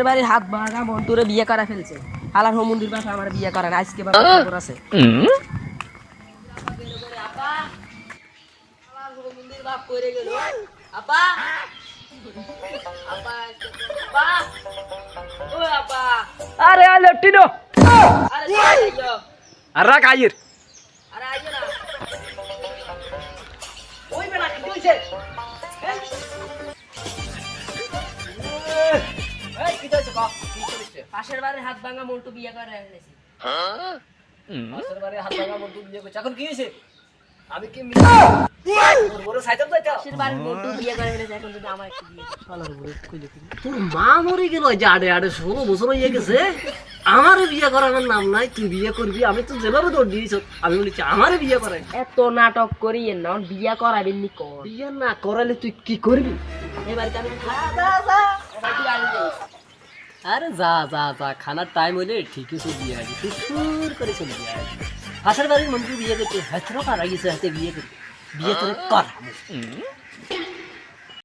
পাশের বাড়ির হাত ভাঙা মন্টুরে বিয়ে করা ফেলছে। হালার হোমন্দির বাসা আমার বিয়ে করেন আজকে বাবা খবর আছে। আরে আলে টিনো আর রাখ আইর পাশের বাড়ির হাত ভাঙা মন্টু বিয়ে করে ফেলেছে। পাশের বাড়ি হাত ভাঙা বন্ধু বিয়ে করছে এখন কি হয়েছে আমি কি বড় সাইকেল যাইতা পাশের বাড়ির মন্টু বিয়ে করে ফেলেছে এখন যদি আমার একটু বিয়ে করে। শালার উপরে কইলে কি তোর মা মরে গেল যে আড়ে আড়ে 16 বছর হয়ে গেছে আমারে বিয়ে করানোর নাম নাই তুই বিয়ে করবি আমি তো যেভাবে দৌড় দিয়েছ আমি বলেছি আমারে বিয়ে করাই এত নাটক করিয়েন না বিয়ে করাবেন নি কর। বিয়ে না করালে তুই কি করবি এই বাড়িতে আমি আরে যা যা যা খানার টাইম হইলে ঠিকই সব বিয়ে আগে সুর করে চলে বিয়ে আগে পাশের বাড়ির মন্ত্রী বিয়ে করতে হাতরও কারা গেছে হাতে বিয়ে করতে বিয়ে করে কর